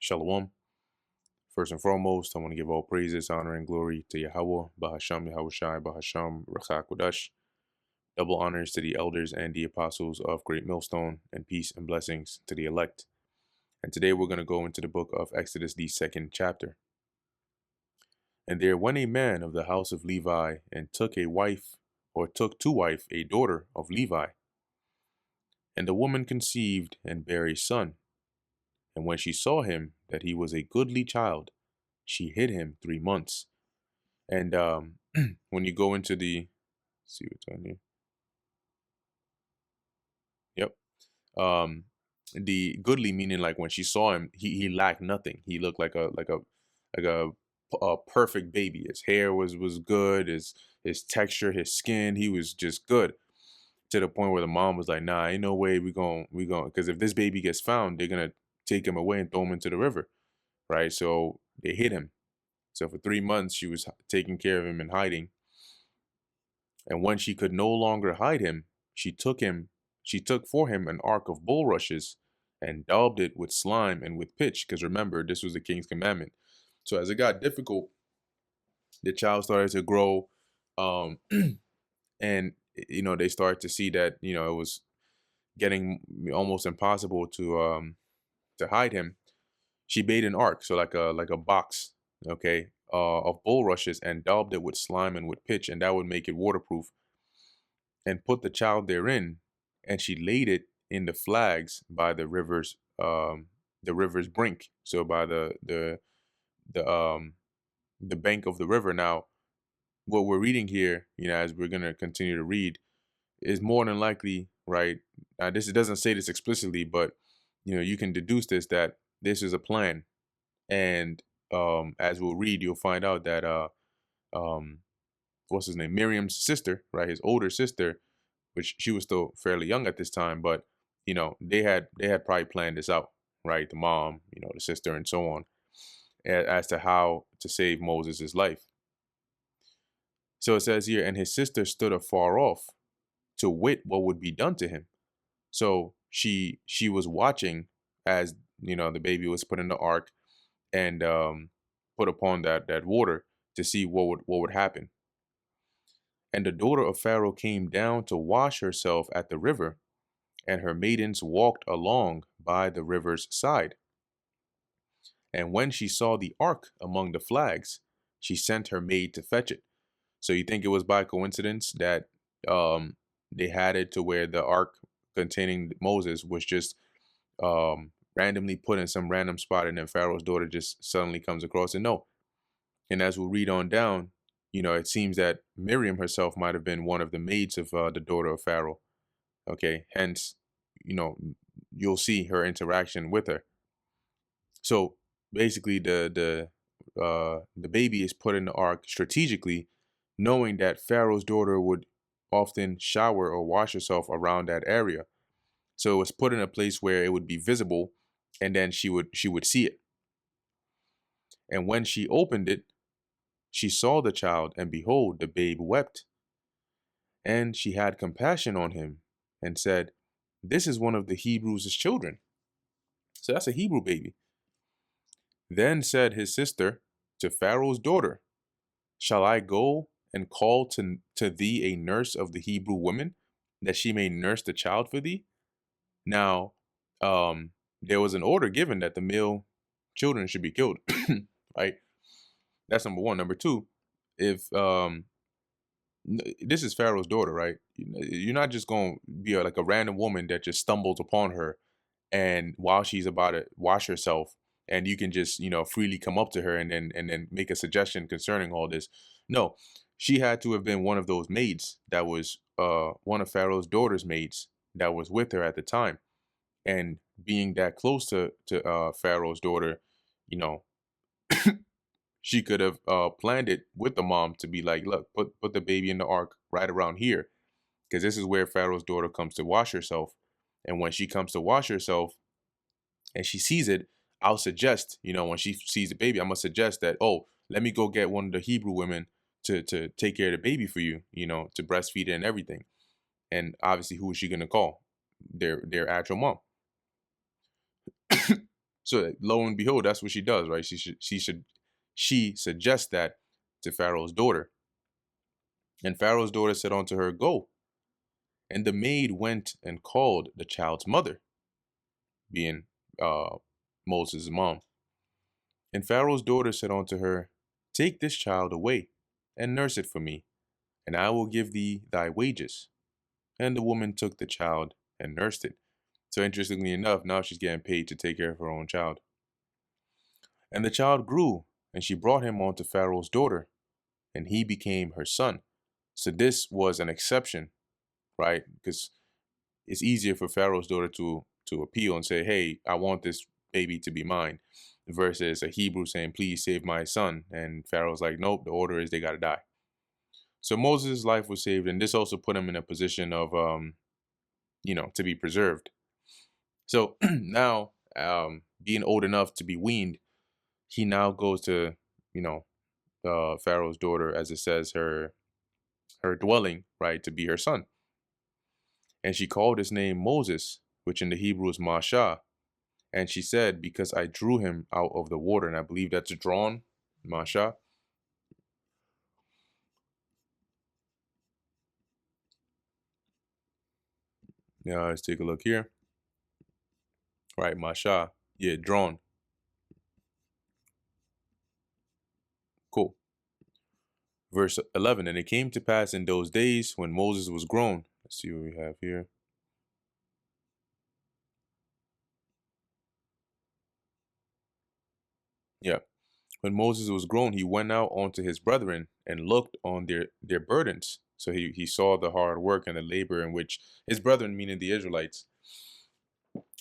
Shalom. First and foremost, I want to give all praises, honor, and glory to Yahweh, Bahasham, Yahushai, Bahasham, Rachakodash. Double honors to the elders and the apostles of Great Millstone, and peace and blessings to the elect. And today we're going to go into the book of Exodus, the second chapter. And there went a man of the house of Levi, and took to wife a daughter of Levi. And the woman conceived and bare a son. And when she saw him, that he was a goodly child, she hid him 3 months. And when you go into the, let's see what's on here. Yep. The goodly meaning like when she saw him, he lacked nothing. He looked like a perfect baby. His hair was good. His texture, his skin, he was just good. To the point where the mom was like, "Nah, ain't no way we going because if this baby gets found, they're gonna take him away and throw him into the river, right?" So they hid him. So for 3 months, she was taking care of him and hiding. And when she could no longer hide him, she took for him an ark of bulrushes and daubed it with slime and with pitch. Because remember, this was the king's commandment. So as it got difficult, the child started to grow, um, and they started to see that it was getting almost impossible to hide him. She made an ark, so like a box, okay, of bulrushes and daubed it with slime and with pitch, and that would make it waterproof. And put the child therein, and she laid it in the flags by the river's brink. So by the bank of the river. Now, what we're reading here, as we're gonna continue to read, is more than likely, right? Now, this it doesn't say this explicitly, but you can deduce that this is a plan. And as we'll read, you'll find out that um, what's his name, Miriam's sister, right, his older sister, which she was still fairly young at this time, but they had probably planned this out, right? The mom, the sister, and so on, as to how to save Moses' life. So it says here, and his sister stood afar off to wit what would be done to him. So she was watching as the baby was put in the ark and put upon that water to see what would happen. And the daughter of Pharaoh came down to wash herself at the river, and her maidens walked along by the river's side. And when she saw the ark among the flags, she sent her maid to fetch it. So you think it was by coincidence that they had it to where the ark containing Moses was just randomly put in some random spot, and then Pharaoh's daughter just suddenly comes across it? No. And as we'll read on down, it seems that Miriam herself might have been one of the maids of the daughter of Pharaoh. Okay, hence, you know, you'll see her interaction with her. So basically, the baby is put in the ark strategically, knowing that Pharaoh's daughter would often shower or wash herself around that area. So it was put in a place where it would be visible, and then she would see it. And when she opened it, she saw the child, and behold, the babe wept. And she had compassion on him, and said, "This is one of the Hebrews' children." So that's a Hebrew baby. Then said his sister to Pharaoh's daughter, "Shall I go and call to thee a nurse of the Hebrew women, that she may nurse the child for thee?" Now, there was an order given that the male children should be killed, right? That's number one. Number two, if this is Pharaoh's daughter, right? You're not just going to be like a random woman that just stumbles upon her, and while she's about to wash herself, and you can just freely come up to her and then make a suggestion concerning all this. No, she had to have been one of those maids that was one of Pharaoh's daughter's maids that was with her at the time. And being that close to Pharaoh's daughter, you know, she could have planned it with the mom to be like, "Look, put the baby in the ark right around here, because this is where Pharaoh's daughter comes to wash herself. And when she comes to wash herself and she sees it, I'll suggest, when she sees the baby, I'm gonna suggest that, oh, let me go get one of the Hebrew women to take care of the baby for you, to breastfeed it and everything." And obviously, who is she gonna call? Their actual mom. So lo and behold, that's what she does, right? She suggests that to Pharaoh's daughter. And Pharaoh's daughter said unto her, Go. And the maid went and called the child's mother, being Moses' mom. And Pharaoh's daughter said unto her, Take this child away, and nurse it for me, and I will give thee thy wages. And the woman took the child and nursed it. So interestingly enough, now she's getting paid to take care of her own child. And the child grew, and she brought him unto Pharaoh's daughter, and he became her son. So this was an exception, right? Because it's easier for Pharaoh's daughter to appeal and say, hey, I want this baby to be mine, versus a Hebrew saying, please save my son. And Pharaoh's like, nope, the order is they got to die. So Moses' life was saved, and this also put him in a position of, to be preserved. So now, being old enough to be weaned, he now goes to, Pharaoh's daughter, as it says, her dwelling, right, to be her son. And she called his name Moses, which in the Hebrew is Mashah. And she said, because I drew him out of the water. And I believe that's drawn, Mashah. Now let's take a look here. Right, Mashah. Yeah, drawn. Cool. Verse 11, and it came to pass in those days when Moses was grown. Let's see what we have here. Yeah. When Moses was grown, he went out unto his brethren and looked on their burdens. So he saw the hard work and the labor in which his brethren, meaning the Israelites,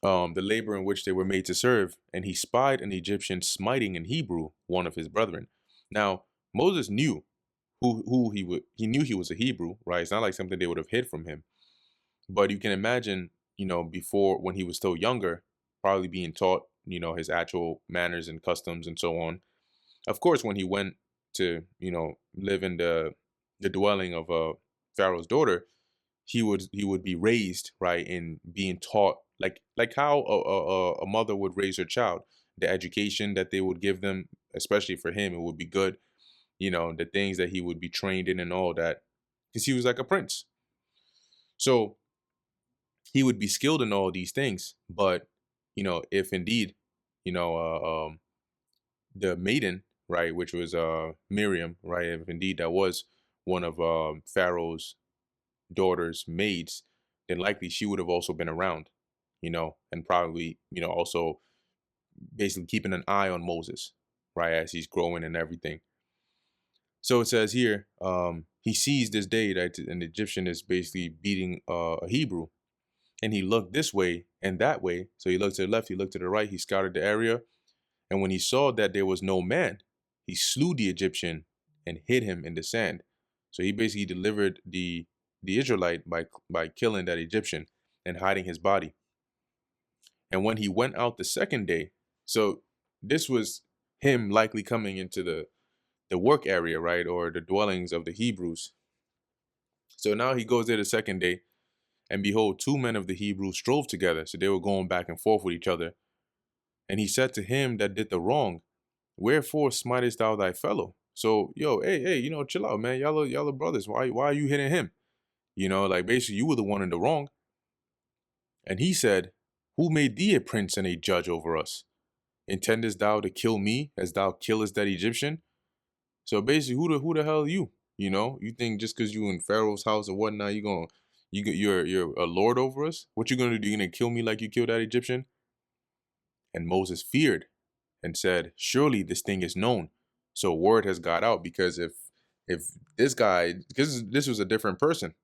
the labor in which they were made to serve, and he spied an Egyptian smiting in Hebrew one of his brethren. Now Moses knew who he knew he was a Hebrew, right? It's not like something they would have hid from him. But you can imagine, before, when he was still younger, probably being taught, his actual manners and customs and so on. Of course, when he went to, live in the dwelling of Pharaoh's daughter, he would be raised, right, in being taught like how a mother would raise her child. The education that they would give them, especially for him, it would be good. The things that he would be trained in and all that, because he was like a prince. So he would be skilled in all these things. But if indeed, the maiden, right, which was Miriam, right, if indeed that was one of Pharaoh's daughter's maids, then likely she would have also been around, and probably, also basically keeping an eye on Moses, right, as he's growing and everything. So it says here, he sees this day that an Egyptian is basically beating a Hebrew, and he looked this way and that way. So he looked to the left, he looked to the right, he scouted the area, and when he saw that there was no man, he slew the Egyptian and hid him in the sand. So he basically delivered the Israelite by killing that Egyptian and hiding his body. And when he went out the second day, so this was him likely coming into the work area, right, or the dwellings of the Hebrews. So now he goes there the second day, and behold, two men of the Hebrews strove together. So they were going back and forth with each other. And he said to him that did the wrong, wherefore smitest thou thy fellow? So, hey, chill out, man. Y'all are brothers. Why are you hitting him? Like basically you were the one in the wrong. And he said, who made thee a prince and a judge over us? Intendest thou to kill me as thou killest that Egyptian? So basically, who the hell are you? You think just because you in Pharaoh's house or whatnot, you're a lord over us? What you gonna do? You gonna kill me like you killed that Egyptian? And Moses feared and said, surely this thing is known. So word has got out, because if this guy, because this was a different person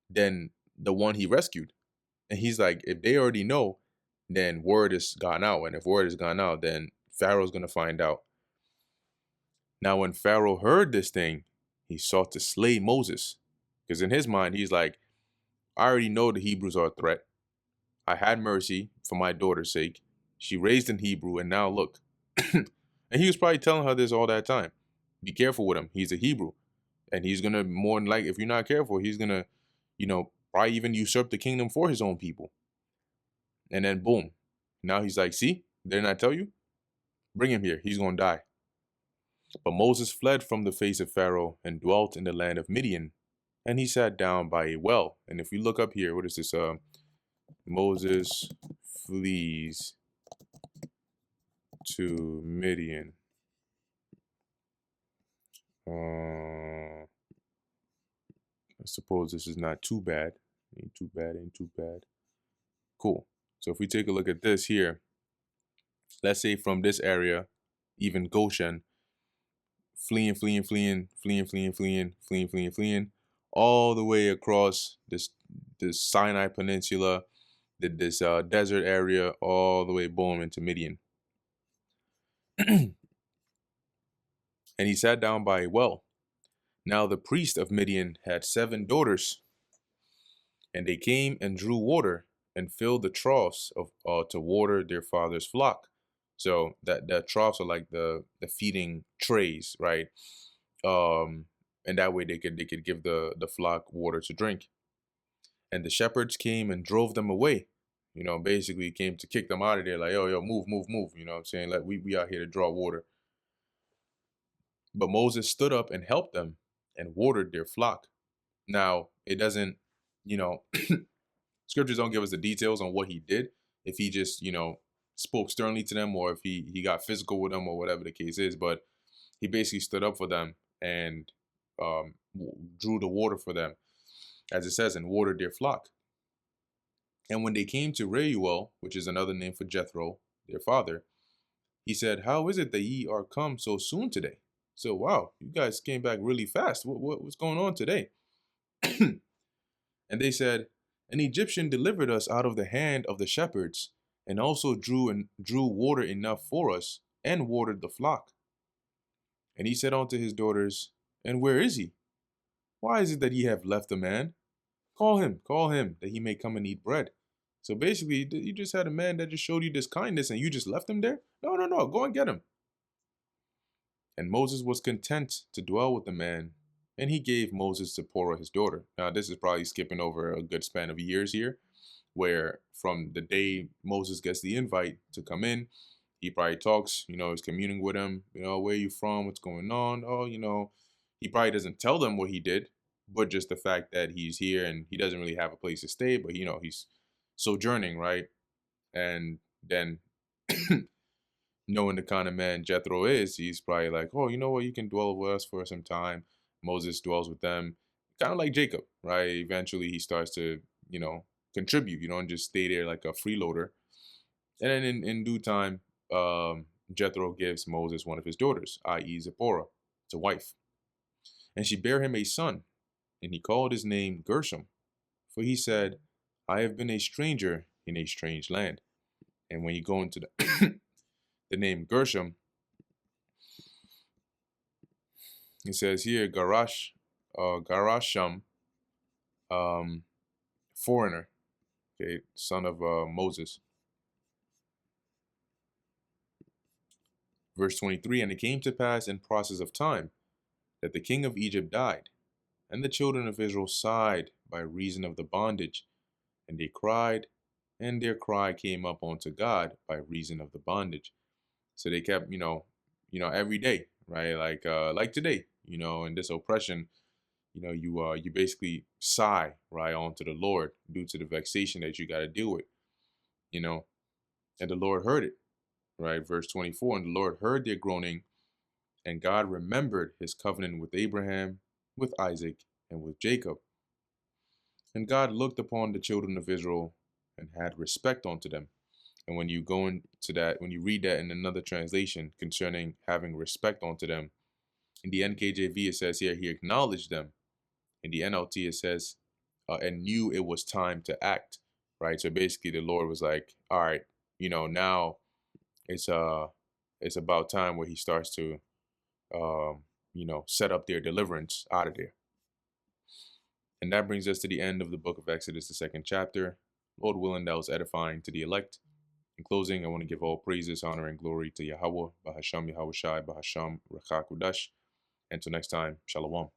than the one he rescued. And he's like, if they already know, then word has gone out. And if word has gone out, then Pharaoh's going to find out. Now, when Pharaoh heard this thing, he sought to slay Moses. Because in his mind, he's like, I already know the Hebrews are a threat. I had mercy for my daughter's sake. She raised in Hebrew, and now look. And he was probably telling her this all that time. Be careful with him. He's a Hebrew. And he's going to, more than like, if you're not careful, he's going to, probably even usurp the kingdom for his own people. And then boom. Now he's like, see, Didn't I tell you? Bring him here. He's going to die. But Moses fled from the face of Pharaoh and dwelt in the land of Midian. And he sat down by a well. And if you look up here, what is this? Moses flees to Midian. I suppose this is not too bad. Ain't too bad, ain't too bad. Cool. So if we take a look at this here, let's say from this area, even Goshen, fleeing, all the way across this Sinai Peninsula, this desert area, all the way boom into Midian. And he sat down by a well. Now the priest of Midian had 7 daughters, and they came and drew water and filled the troughs of to water their father's flock. So that troughs are like the feeding trays, right? And that way they could give the flock water to drink. And the shepherds came and drove them away. You know, basically came to kick them out of there, like, yo, move, move, move. You know what I'm saying? Like we out here to draw water. But Moses stood up and helped them and watered their flock. Now, it doesn't, you know, scriptures don't give us the details on what he did. If he just, spoke sternly to them, or if he got physical with them, or whatever the case is. But he basically stood up for them and drew the water for them, as it says, and watered their flock. And when they came to Reuel, which is another name for Jethro, their father, he said, "How is it that ye are come so soon today?" So, wow, you guys came back really fast. What's going on today? And they said, "An Egyptian delivered us out of the hand of the shepherds, and also drew water enough for us, and watered the flock." And he said unto his daughters, "And where is he? Why is it that ye have left the man? Call him, that he may come and eat bread." So basically, you just had a man that just showed you this kindness, and you just left him there? No, go and get him. And Moses was content to dwell with the man, and he gave Moses Zipporah his daughter. Now, this is probably skipping over a good span of years here, where from the day Moses gets the invite to come in, he probably talks, he's communing with him, where you from, what's going on? Oh, he probably doesn't tell them what he did, but just the fact that he's here and he doesn't really have a place to stay, but, he's sojourning, right? And then knowing the kind of man Jethro is, he's probably like, oh, you know what, you can dwell with us for some time. Moses dwells with them, kind of like Jacob, right? Eventually he starts to, contribute. You don't just stay there like a freeloader. And then in due time, Jethro gives Moses one of his daughters, i.e. Zipporah, to wife. And she bare him a son, and he called his name Gershom, for he said, "I have been a stranger in a strange land." And when you go into the the name Gershom, it says here Garasham, foreigner, okay, son of Moses. Verse 23, and it came to pass in process of time that the king of Egypt died, and the children of Israel sighed by reason of the bondage, and they cried, and their cry came up unto God by reason of the bondage. So they kept, every day, right? Like today, in this oppression, you basically sigh, right, onto the Lord due to the vexation that you got to deal with, and the Lord heard it, right? Verse 24, and the Lord heard their groaning, and God remembered his covenant with Abraham, with Isaac, and with Jacob. And God looked upon the children of Israel and had respect unto them. And when you go into that, when you read that in another translation concerning having respect unto them, in the NKJV it says here, he acknowledged them. In the NLT it says, and knew it was time to act, right? So basically the Lord was like, all right, now it's about time where he starts to, set up their deliverance out of there. And that brings us to the end of the book of Exodus, the 2nd chapter. Lord willing, that was edifying to the elect. In closing, I want to give all praises, honor, and glory to Yahweh, Bahasham Yahweh Shai, Bahasham Rakha Kudash. Until next time, Shalom.